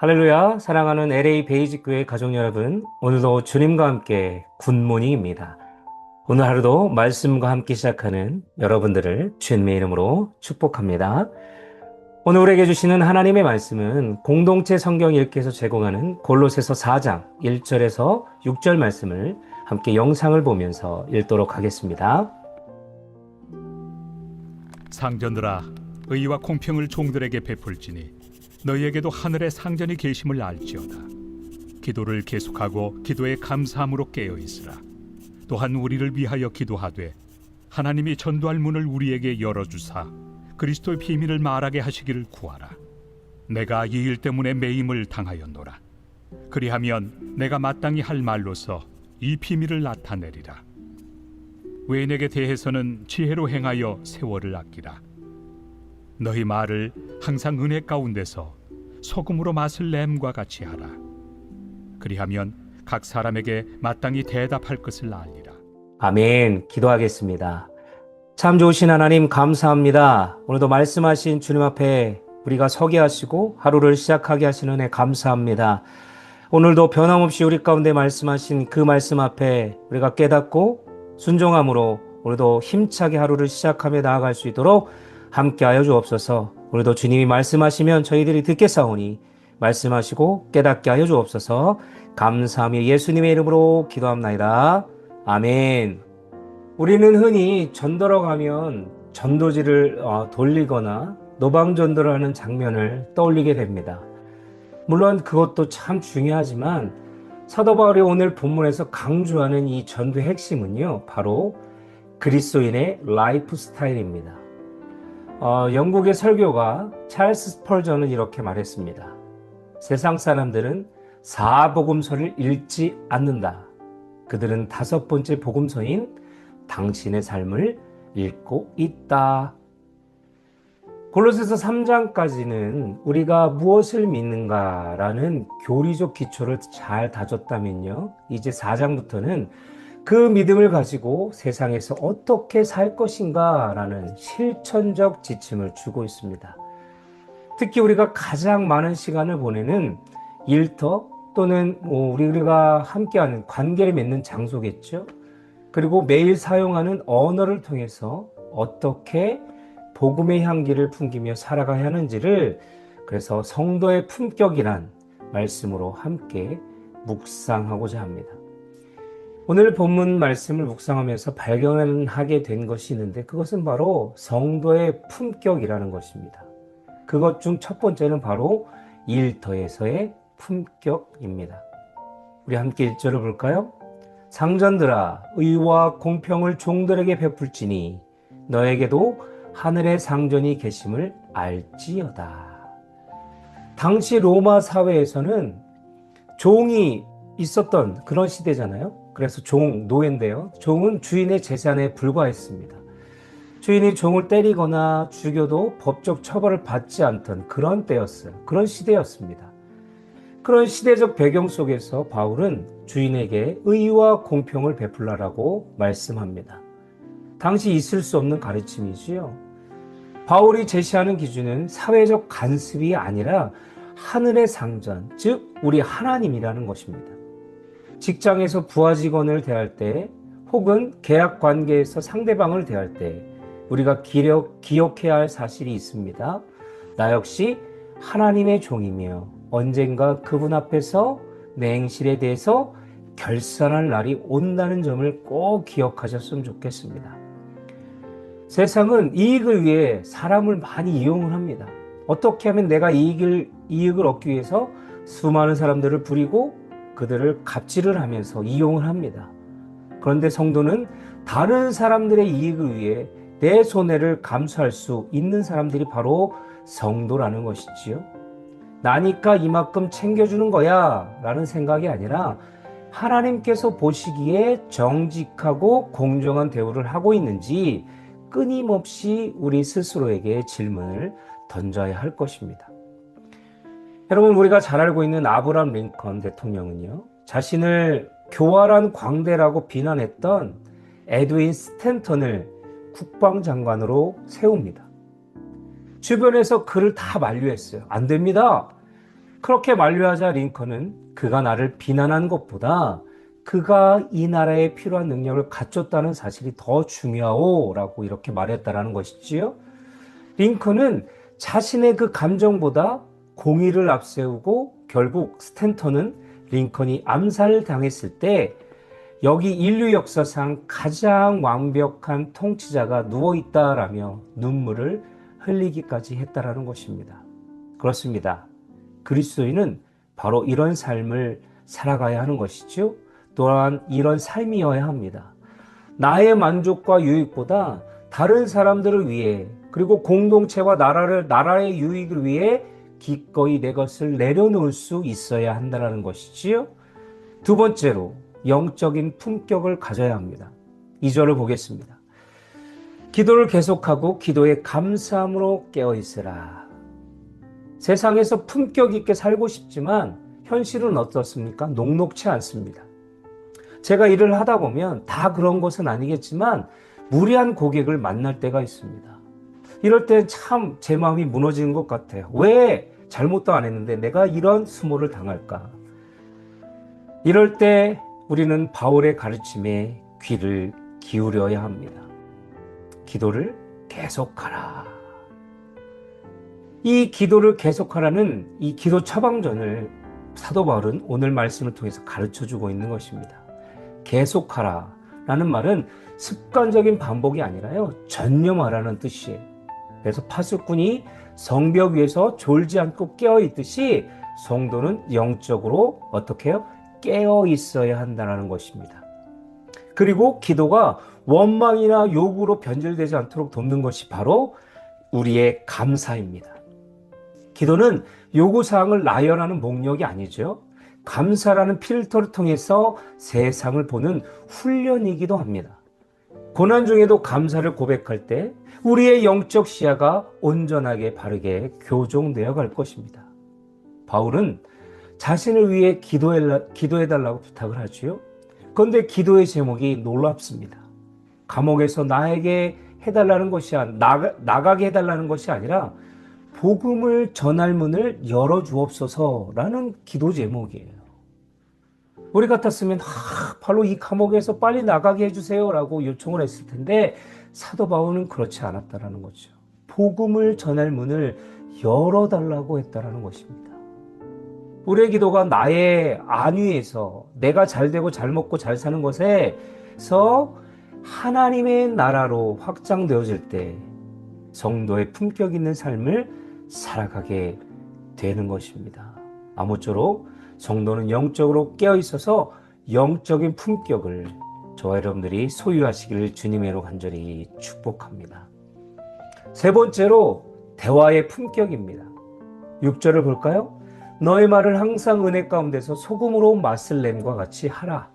할렐루야, 사랑하는 LA 베이직교회 가족 여러분, 오늘도 주님과 함께 굿모닝입니다. 오늘 하루도 말씀과 함께 시작하는 여러분들을 주님의 이름으로 축복합니다. 오늘 우리에게 주시는 하나님의 말씀은 공동체 성경 읽기에서 제공하는 골로새서 4장 1절에서 6절 말씀을 함께 영상을 보면서 읽도록 하겠습니다. 상전들아, 의와 공평을 종들에게 베풀지니 너희에게도 하늘의 상전이 계심을 알지어다. 기도를 계속하고 기도에 감사함으로 깨어 있으라. 또한 우리를 위하여 기도하되 하나님이 전도할 문을 우리에게 열어주사 그리스도의 비밀을 말하게 하시기를 구하라. 내가 이 일 때문에 매임을 당하였노라. 그리하면 내가 마땅히 할 말로서 이 비밀을 나타내리라. 외인에게 대해서는 지혜로 행하여 세월을 아끼라. 너희 말을 항상 은혜 가운데서 소금으로 맛을 냄과 같이 하라. 그리하면 각 사람에게 마땅히 대답할 것을 알리라. 아멘. 기도하겠습니다. 참 좋으신 하나님 감사합니다. 오늘도 말씀하신 주님 앞에 우리가 서게 하시고 하루를 시작하게 하시는 은혜 감사합니다. 오늘도 변함없이 우리 가운데 말씀하신 그 말씀 앞에 우리가 깨닫고 순종함으로 오늘도 힘차게 하루를 시작하며 나아갈 수 있도록 함께하여 주옵소서. 오늘도 주님이 말씀하시면 저희들이 듣겠사오니 말씀하시고 깨닫게 하여 주옵소서. 감사하며 예수님의 이름으로 기도합나이다. 아멘. 우리는 흔히 전도러 가면 전도지를 돌리거나 노방전도를 하는 장면을 떠올리게 됩니다. 물론 그것도 참 중요하지만 사도 바울이 오늘 본문에서 강조하는 이 전도의 핵심은요, 바로 그리스도인의 라이프 스타일입니다. 영국의 설교가 찰스 스펄전은 이렇게 말했습니다. 세상 사람들은 4복음서를 읽지 않는다. 그들은 5번째 복음서인 당신의 삶을 읽고 있다. 골로새서 3장까지는 우리가 무엇을 믿는가라는 교리적 기초를 잘 다졌다면요, 이제 4장부터는 그 믿음을 가지고 세상에서 어떻게 살 것인가 라는 실천적 지침을 주고 있습니다. 특히 우리가 가장 많은 시간을 보내는 일터 또는 우리가 함께하는 관계를 맺는 장소겠죠. 그리고 매일 사용하는 언어를 통해서 어떻게 복음의 향기를 풍기며 살아가야 하는지를, 그래서 성도의 품격이란 말씀으로 함께 묵상하고자 합니다. 오늘 본문 말씀을 묵상하면서 발견하게 된 것이 있는데 그것은 바로 성도의 품격이라는 것입니다. 그것 중 첫 번째는 바로 일터에서의 품격입니다. 우리 함께 1절을 볼까요? 상전들아, 의와 공평을 종들에게 베풀지니 너에게도 하늘의 상전이 계심을 알지어다. 당시 로마 사회에서는 종이 있었던 그런 시대잖아요. 그래서 노예인데요. 종은 주인의 재산에 불과했습니다. 주인이 종을 때리거나 죽여도 법적 처벌을 받지 않던 그런 때였어요. 그런 시대였습니다. 그런 시대적 배경 속에서 바울은 주인에게 의와 공평을 베풀라라고 말씀합니다. 당시 있을 수 없는 가르침이지요. 바울이 제시하는 기준은 사회적 간섭이 아니라 하늘의 상전, 즉 우리 하나님이라는 것입니다. 직장에서 부하 직원을 대할 때 혹은 계약 관계에서 상대방을 대할 때 우리가 기억해야 할 사실이 있습니다. 나 역시 하나님의 종이며 언젠가 그분 앞에서 내 행실에 대해서 결산할 날이 온다는 점을 꼭 기억하셨으면 좋겠습니다. 세상은 이익을 위해 사람을 많이 이용을 합니다. 어떻게 하면 내가 이익을 얻기 위해서 수많은 사람들을 부리고 그들을 갑질을 하면서 이용을 합니다. 그런데 성도는 다른 사람들의 이익을 위해 내 손해를 감수할 수 있는 사람들이 바로 성도라는 것이지요. 나니까 이만큼 챙겨주는 거야 라는 생각이 아니라 하나님께서 보시기에 정직하고 공정한 대우를 하고 있는지 끊임없이 우리 스스로에게 질문을 던져야 할 것입니다. 여러분, 우리가 잘 알고 있는 아브라함 링컨 대통령은요, 자신을 교활한 광대라고 비난했던 에드윈 스탠턴을 국방장관으로 세웁니다. 주변에서 그를 다 만류했어요. 안 됩니다. 그렇게 만류하자 링컨은 그가 나를 비난한 것보다 그가 이 나라에 필요한 능력을 갖췄다는 사실이 더 중요하오라고 이렇게 말했다라는 것이지요. 링컨은 자신의 그 감정보다 공의를 앞세우고 결국 스탠턴은 링컨이 암살당했을 때 여기 인류 역사상 가장 완벽한 통치자가 누워있다라며 눈물을 흘리기까지 했다라는 것입니다. 그렇습니다. 그리스도인은 바로 이런 삶을 살아가야 하는 것이죠. 또한 이런 삶이어야 합니다. 나의 만족과 유익보다 다른 사람들을 위해 그리고 공동체와 나라의 유익을 위해 기꺼이 내 것을 내려놓을 수 있어야 한다는 것이지요. 두 번째로 영적인 품격을 가져야 합니다. 2절을 보겠습니다. 기도를 계속하고 기도에 감사함으로 깨어있으라. 세상에서 품격 있게 살고 싶지만 현실은 어떻습니까? 녹록치 않습니다. 제가 일을 하다 보면 다 그런 것은 아니겠지만 무리한 고객을 만날 때가 있습니다. 이럴 때 참 제 마음이 무너지는 것 같아요. 왜 잘못도 안 했는데 내가 이런 수모를 당할까? 이럴 때 우리는 바울의 가르침에 귀를 기울여야 합니다. 기도를 계속하라. 이 기도를 계속하라는 이 기도 처방전을 사도 바울은 오늘 말씀을 통해서 가르쳐주고 있는 것입니다. 계속하라 라는 말은 습관적인 반복이 아니라요, 전념하라는 뜻이에요. 그래서 파수꾼이 성벽 위에서 졸지 않고 깨어 있듯이 성도는 영적으로 어떻게 해요? 깨어 있어야 한다는 것입니다. 그리고 기도가 원망이나 요구로 변질되지 않도록 돕는 것이 바로 우리의 감사입니다. 기도는 요구사항을 나열하는 목록이 아니죠. 감사라는 필터를 통해서 세상을 보는 훈련이기도 합니다. 고난 중에도 감사를 고백할 때 우리의 영적 시야가 온전하게 바르게 교정되어 갈 것입니다. 바울은 자신을 위해 기도해달라고 부탁을 하지요. 그런데 기도의 제목이 놀랍습니다. 감옥에서 나에게 해달라는 것이 나가게 해달라는 것이 아니라 복음을 전할 문을 열어주옵소서라는 기도 제목이에요. 우리 같았으면 바로 이 감옥에서 빨리 나가게 해주세요라고 요청을 했을 텐데 사도 바울은 그렇지 않았다라는 거죠. 복음을 전할 문을 열어달라고 했다라는 것입니다. 우리의 기도가 나의 안위에서 내가 잘 되고 잘 먹고 잘 사는 것에서 하나님의 나라로 확장되어질 때 성도의 품격 있는 삶을 살아가게 되는 것입니다. 아무쪼록 성도는 영적으로 깨어 있어서 영적인 품격을 저와 여러분들이 소유하시기를 주님으로 간절히 축복합니다. 세 번째로 대화의 품격입니다. 6절을 볼까요? 너의 말을 항상 은혜 가운데서 소금으로 맛을 냄과 같이 하라.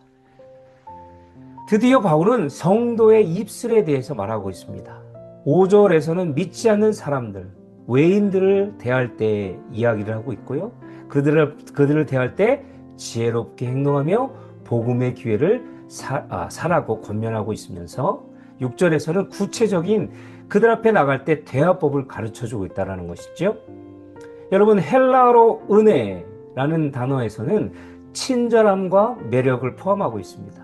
드디어 바울은 성도의 입술에 대해서 말하고 있습니다. 5절에서는 믿지 않는 사람들, 외인들을 대할 때 이야기를 하고 있고요. 그들을 대할 때 지혜롭게 행동하며 복음의 기회를 사라고 권면하고 있으면서 6절에서는 구체적인 그들 앞에 나갈 때 대화법을 가르쳐주고 있다는 것이죠. 여러분, 헬라어로 은혜라는 단어에서는 친절함과 매력을 포함하고 있습니다.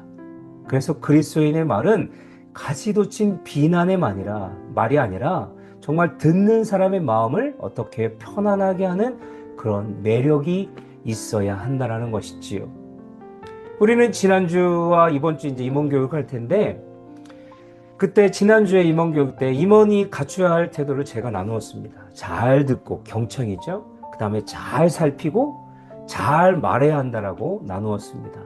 그래서 그리스도인의 말은 가지도 친 비난의 말이 아니라 정말 듣는 사람의 마음을 어떻게 편안하게 하는 그런 매력이 있어야 한다는 것이지요. 우리는 지난주와 이번 주 이제 임원교육을 할 텐데, 그때 지난주에 임원교육 때 임원이 갖춰야 할 태도를 제가 나누었습니다. 잘 듣고 경청이죠. 그 다음에 잘 살피고 잘 말해야 한다라고 나누었습니다.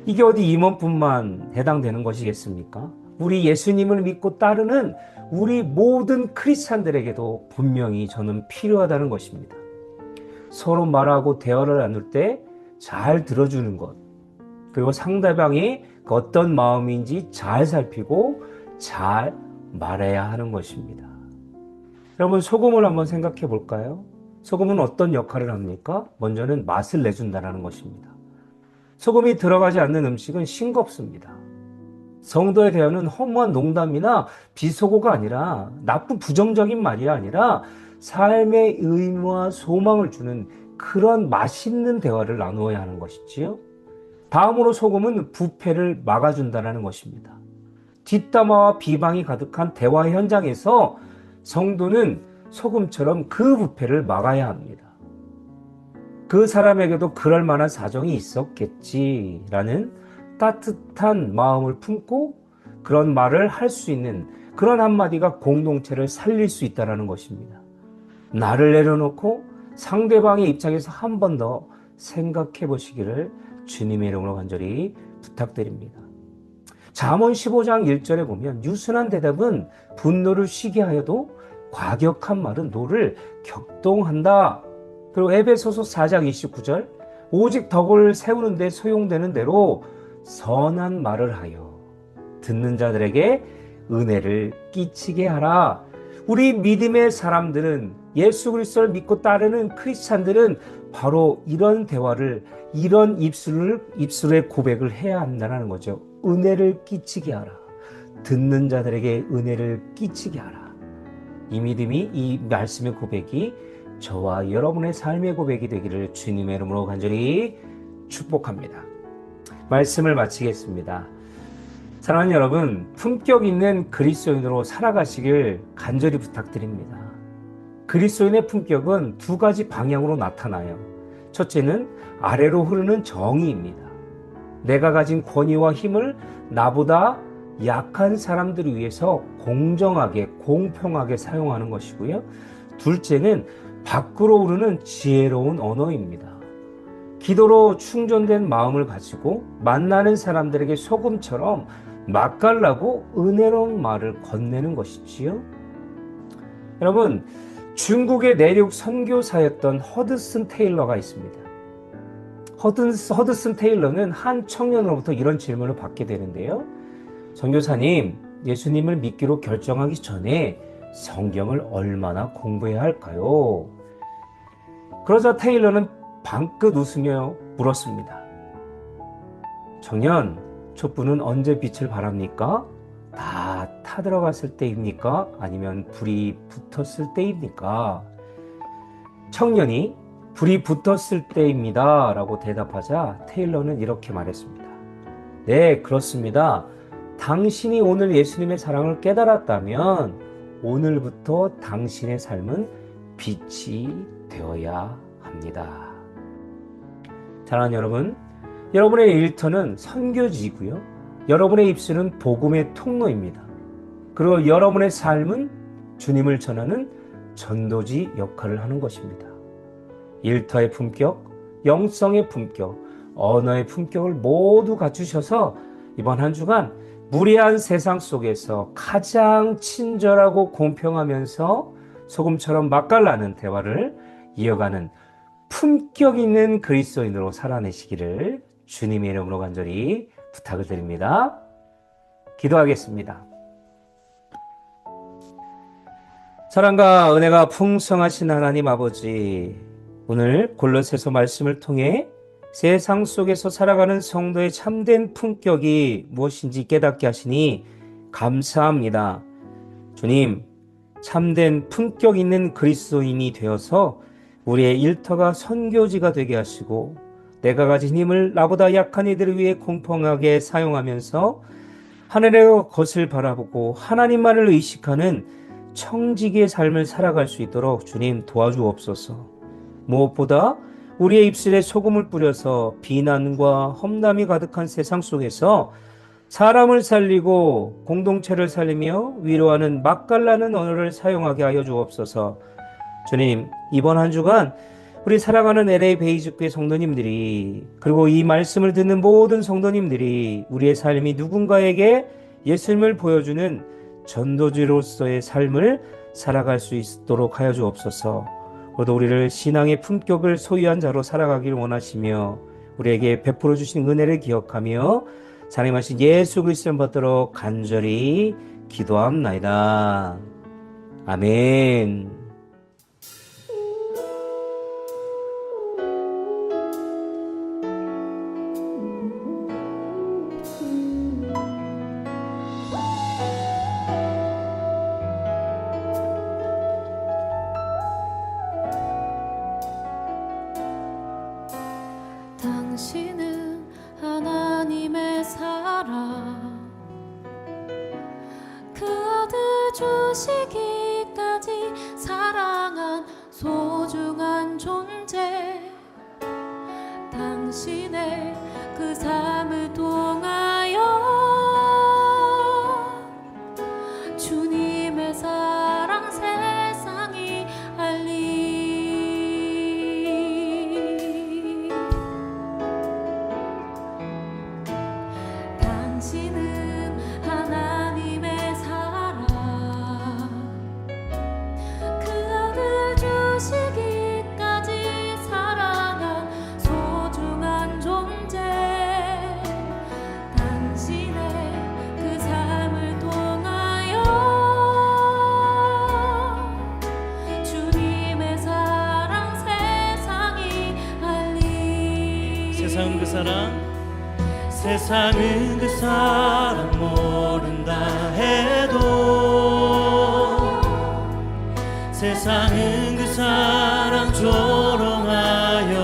이게 어디 임원뿐만 해당되는 것이겠습니까? 우리 예수님을 믿고 따르는 우리 모든 크리스찬들에게도 분명히 저는 필요하다는 것입니다. 서로 말하고 대화를 나눌 때 잘 들어주는 것, 그리고 상대방이 어떤 마음인지 잘 살피고 잘 말해야 하는 것입니다. 여러분, 소금을 한번 생각해 볼까요? 소금은 어떤 역할을 합니까? 먼저는 맛을 내준다는 것입니다. 소금이 들어가지 않는 음식은 싱겁습니다. 성도에 대하는 허무한 농담이나 비속어가 아니라 나쁜 부정적인 말이 아니라 삶의 의무와 소망을 주는 그런 맛있는 대화를 나누어야 하는 것이지요. 다음으로 소금은 부패를 막아준다는 것입니다. 뒷담화와 비방이 가득한 대화 현장에서 성도는 소금처럼 그 부패를 막아야 합니다. 그 사람에게도 그럴 만한 사정이 있었겠지라는 따뜻한 마음을 품고 그런 말을 할 수 있는 그런 한마디가 공동체를 살릴 수 있다는 것입니다. 나를 내려놓고 상대방의 입장에서 한 번 더 생각해 보시기를 주님의 이름으로 간절히 부탁드립니다. 잠언 15장 1절에 보면 유순한 대답은 분노를 쉬게 하여도 과격한 말은 노를 격동한다. 그리고 에베소서 4장 29절 오직 덕을 세우는 데 소용되는 대로 선한 말을 하여 듣는 자들에게 은혜를 끼치게 하라. 우리 믿음의 사람들은 예수 그리스도를 믿고 따르는 크리스찬들은 바로 이런 대화를 이런 입술의 고백을 해야 한다는 거죠. 은혜를 끼치게 하라. 듣는 자들에게 은혜를 끼치게 하라. 이 믿음이 이 말씀의 고백이 저와 여러분의 삶의 고백이 되기를 주님의 이름으로 간절히 축복합니다. 말씀을 마치겠습니다. 사랑하는 여러분, 품격 있는 그리스도인으로 살아가시길 간절히 부탁드립니다. 그리스도인의 품격은 두 가지 방향으로 나타나요. 첫째는 아래로 흐르는 정의입니다. 내가 가진 권위와 힘을 나보다 약한 사람들을 위해서 공정하게, 공평하게 사용하는 것이고요. 둘째는 밖으로 오르는 지혜로운 언어입니다. 기도로 충전된 마음을 가지고 만나는 사람들에게 소금처럼 맛깔나고 은혜로운 말을 건네는 것이지요. 여러분, 중국의 내륙 선교사였던 허드슨 테일러가 있습니다. 허드슨 테일러는 한 청년으로부터 이런 질문을 받게 되는데요. 선교사님, 예수님을 믿기로 결정하기 전에 성경을 얼마나 공부해야 할까요? 그러자 테일러는 방긋 웃으며 물었습니다. 청년, 촛불은 언제 빛을 발합니까? 다 타들어갔을 때입니까? 아니면 불이 붙었을 때입니까? 청년이 불이 붙었을 때입니다 라고 대답하자 테일러는 이렇게 말했습니다. 네, 그렇습니다. 당신이 오늘 예수님의 사랑을 깨달았다면 오늘부터 당신의 삶은 빛이 되어야 합니다. 사랑하는 여러분, 여러분의 일터는 선교지이고요. 여러분의 입술은 복음의 통로입니다. 그리고 여러분의 삶은 주님을 전하는 전도지 역할을 하는 것입니다. 일터의 품격, 영성의 품격, 언어의 품격을 모두 갖추셔서 이번 한 주간 무례한 세상 속에서 가장 친절하고 공평하면서 소금처럼 맛깔나는 대화를 이어가는 품격 있는 그리스도인으로 살아내시기를 주님의 이름으로 간절히 부탁을 드립니다. 기도하겠습니다. 사랑과 은혜가 풍성하신 하나님 아버지, 오늘 골로새서 말씀을 통해 세상 속에서 살아가는 성도의 참된 품격이 무엇인지 깨닫게 하시니 감사합니다. 주님, 참된 품격 있는 그리스도인이 되어서 우리의 일터가 선교지가 되게 하시고 내가 가진 힘을 나보다 약한 이들을 위해 공평하게 사용하면서 하늘의 것을 바라보고 하나님만을 의식하는 청지기의 삶을 살아갈 수 있도록 주님 도와주옵소서. 무엇보다 우리의 입술에 소금을 뿌려서 비난과 험담이 가득한 세상 속에서 사람을 살리고 공동체를 살리며 위로하는 맛깔나는 언어를 사용하게 하여 주옵소서. 주님, 이번 한 주간 우리 살아가는 LA 베이직교회 성도님들이 그리고 이 말씀을 듣는 모든 성도님들이 우리의 삶이 누군가에게 예수님을 보여주는 전도지로서의 삶을 살아갈 수 있도록 하여 주옵소서. 모두 우리를 신앙의 품격을 소유한 자로 살아가길 원하시며 우리에게 베풀어 주신 은혜를 기억하며 사랑하신 예수 그리스도를 받도록 간절히 기도합나이다. 아멘. 당신은 하나님의 사랑, 그 아들 주시기까지 사랑한 소중한 존재. 당신의 그 삶을 통하여 주님의 사랑 세상이 알리. 당신은 하나님의 사랑, 그 아들 주시기까지 사랑한 소중한 존재. 당신의 그 삶을 통하여 주님의 사랑 세상이 알리. 세상은 그 사랑, 세상은 그 사랑 모른다 해도, 세상은 그 사랑 조롱하여도,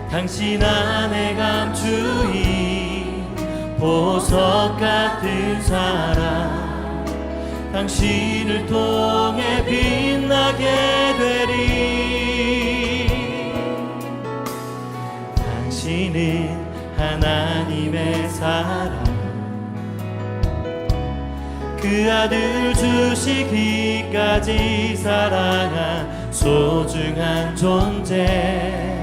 당신 안에 감추인 보석 같은 사랑, 당신을 통해 빛나게 되리. 당신은 하나님의 사랑, 그 아들 주시기까지 사랑한 소중한 존재.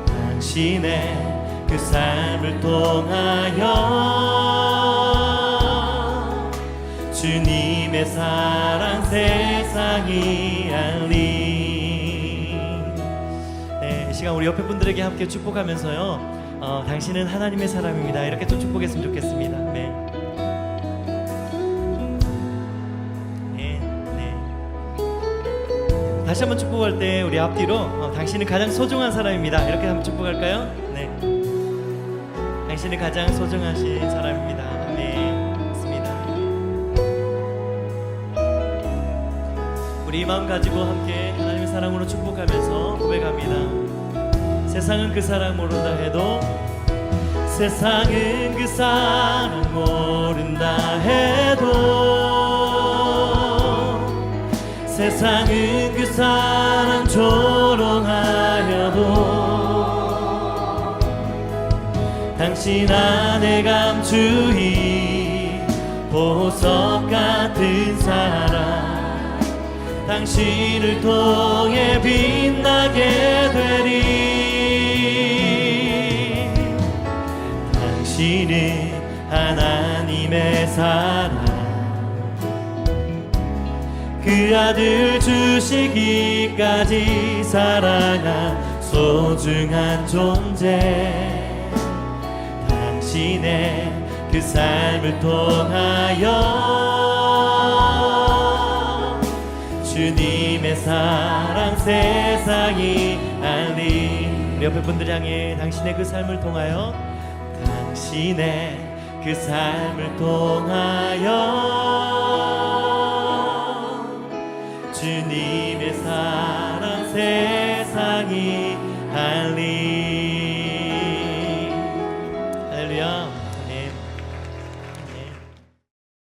당신의 그 삶을 통하여 주님의 사랑 세상이 알리. 네, 이 시간 우리 옆에 분들에게 함께 축복하면서요, 당신은 하나님의 사람입니다, 이렇게 또 축복했으면 좋겠습니다. 네. 다시 한번 축복할 때 우리 앞뒤로 당신은 가장 소중한 사람입니다, 이렇게 한번 축복할까요? 네. 당신은 가장 소중하신 사람입니다. 네, 맞습니다. 우리 이 마음 가지고 함께 하나님의 사랑으로 축복하면서 고백합니다. 세상은 그 사랑 모른다 해도, 세상은 그 사랑 모른다 해도, 세상은 그 사랑 조롱하여도, 당신 안에 감추인 보석 같은 사랑, 당신을 통해 빛나게 되리. 당신은 하나님의 사랑, 그 아들 주시기까지 사랑한 소중한 존재. 당신의 그 삶을 통하여 주님의 사랑 세상이 알리. 우리 옆에 분들 향해 당신의 그 삶을 통하여, 당신의 그 삶을 통하여